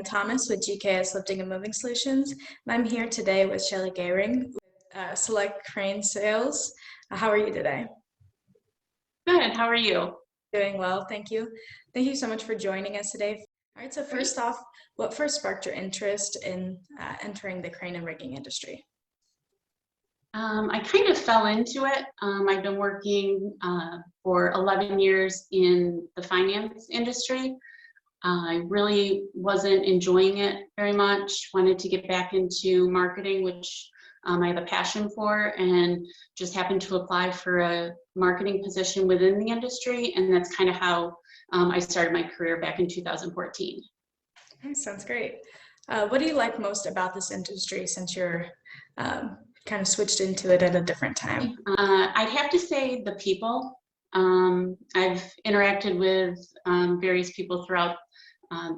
I'm Thomas with GKS Lifting and Moving Solutions, and I'm here today with Shelly Gayring with Select Crane Sales. How are you today? Good. How are you? Doing well, thank you. Thank you so much for joining us today. All right, so first off, what first sparked your interest in entering the crane and rigging industry? I kind of fell into it. I've been working for 11 years in the finance industry. I really wasn't enjoying it very much, wanted to get back into marketing, which I have a passion for, and just happened to apply for a marketing position within the industry, and that's kind of how I started my career back in 2014. Okay, sounds great. What do you like most about this industry since you're kind of switched into it at a different time? I'd have to say the people. I've interacted with various people throughout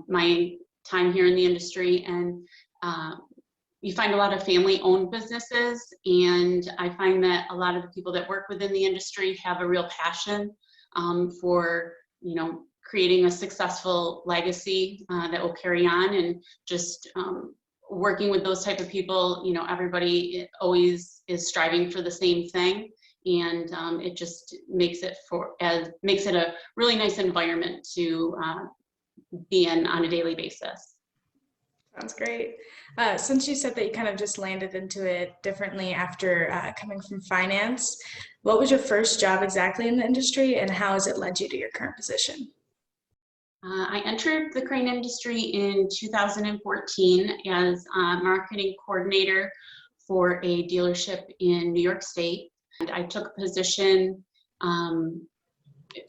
my time here in the industry, and you find a lot of family-owned businesses, and I find that a lot of the people that work within the industry have a real passion for, creating a successful legacy that will carry on, and just working with those type of people. Everybody always is striving for the same thing, and it just makes it a really nice environment to be in on a daily basis. Sounds great. Since you said that you kind of just landed into it differently after coming from finance, what was your first job exactly in the industry, and how has it led you to your current position? I entered the crane industry in 2014 as a marketing coordinator for a dealership in New York State. And I took a position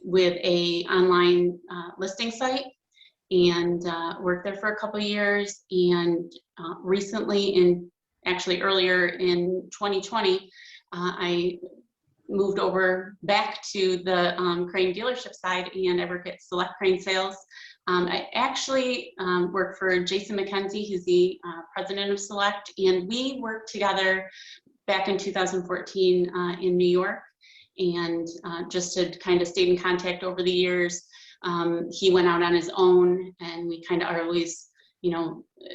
with a online listing site, and worked there for a couple of years. And recently, earlier in 2020, I moved over back to the crane dealership side, and I work at Select Crane Sales. I actually work for Jason McKenzie. He's the president of Select, and we worked together back in 2014 in New York, and just had kind of stayed in contact over the years. He went out on his own, and we kind of always,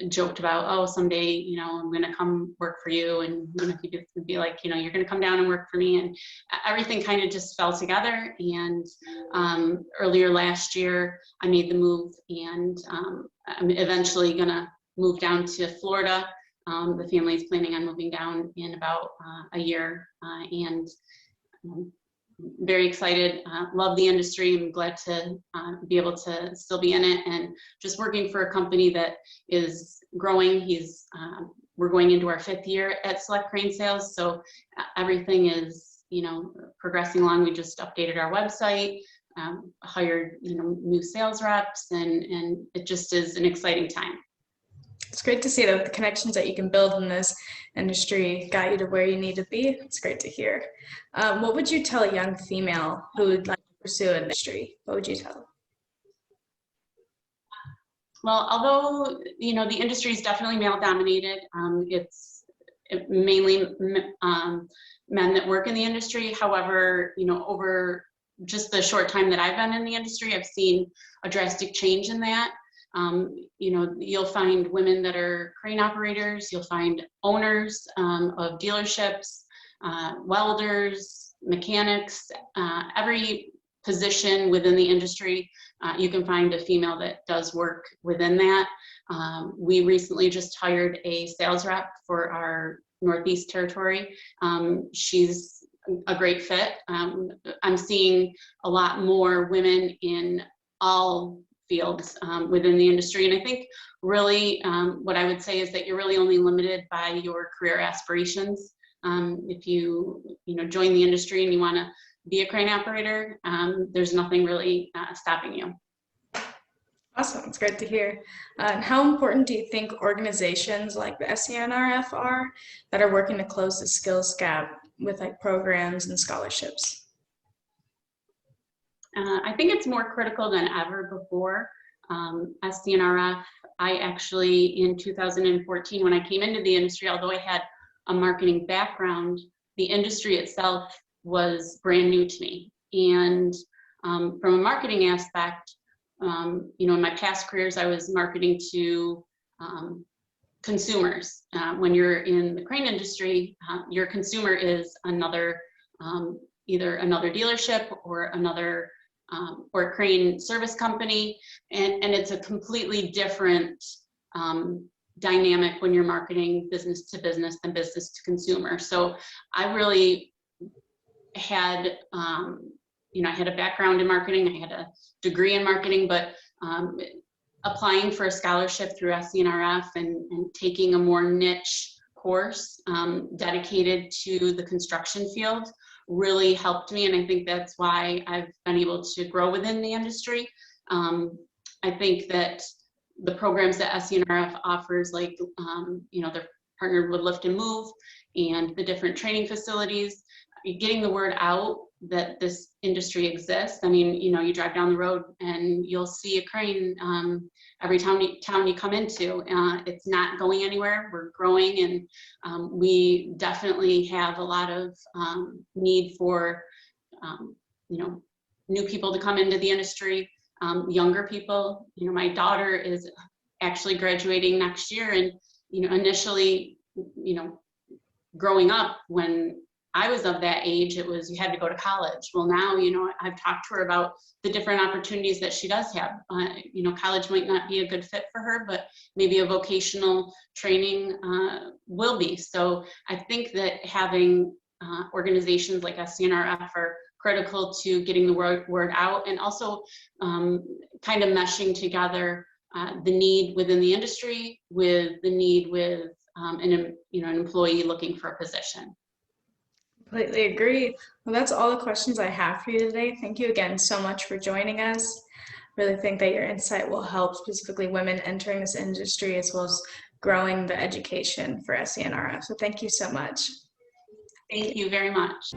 joked about, oh, someday, I'm going to come work for you. And he'd be like, you're going to come down and work for me. And everything kind of just fell together. And earlier last year, I made the move, and I'm eventually going to move down to Florida. The family is planning on moving down in about a year, and very excited. Love the industry. I'm glad to be able to still be in it, and just working for a company that is growing. We're going into our 5th year at Select Crane Sales, so everything is progressing along. We just updated our website, hired new sales reps, and it just is an exciting time. It's great to see that the connections that you can build in this industry got you to where you need to be. It's great to hear. What would you tell a young female who would like to pursue an industry? What would you tell them? Well, although the industry is definitely male dominated, it's mainly men that work in the industry. However, over just the short time that I've been in the industry, I've seen a drastic change in that. You'll find women that are crane operators, you'll find owners of dealerships, welders, mechanics, every position within the industry, you can find a female that does work within that. We recently just hired a sales rep for our Northeast territory. She's a great fit. I'm seeing a lot more women in all fields within the industry, and I think really what I would say is that you're really only limited by your career aspirations. If you join the industry and you want to be a crane operator, there's nothing really stopping you. Awesome, it's great to hear. And how important do you think organizations like the SC&RF are that are working to close the skills gap with programs and scholarships? I think it's more critical than ever before. SC&RF, I actually, in 2014, when I came into the industry, although I had a marketing background, the industry itself was brand new to me. And from a marketing aspect, in my past careers, I was marketing to consumers. When you're in the crane industry, your consumer is another, either another dealership or another, or a crane service company, and it's a completely different dynamic when you're marketing business to business than business to consumer. So I really had, I had a background in marketing, I had a degree in marketing, but applying for a scholarship through SC&RF and taking a more niche course dedicated to the construction field really helped me. And I think that's why I've been able to grow within the industry. I think that the programs that SC&RF offers, like, they're partnered with Lift and Move and the different training facilities, getting the word out that this industry exists. I mean, you drive down the road and you'll see a crane every town you come into. It's not going anywhere. We're growing, and we definitely have a lot of need for, new people to come into the industry, younger people. My daughter is actually graduating next year, and initially, growing up, when I was of that age, it was you had to go to college. Well, now, I've talked to her about the different opportunities that she does have. College might not be a good fit for her, but maybe a vocational training will be. So I think that having organizations like SC&RF are critical to getting the word out, and also kind of meshing together the need within the industry with the need with an employee looking for a position. Completely agree. Well, that's all the questions I have for you today. Thank you again so much for joining us. Really think that your insight will help specifically women entering this industry, as well as growing the education for SC&RF. So thank you so much. Thank you very much.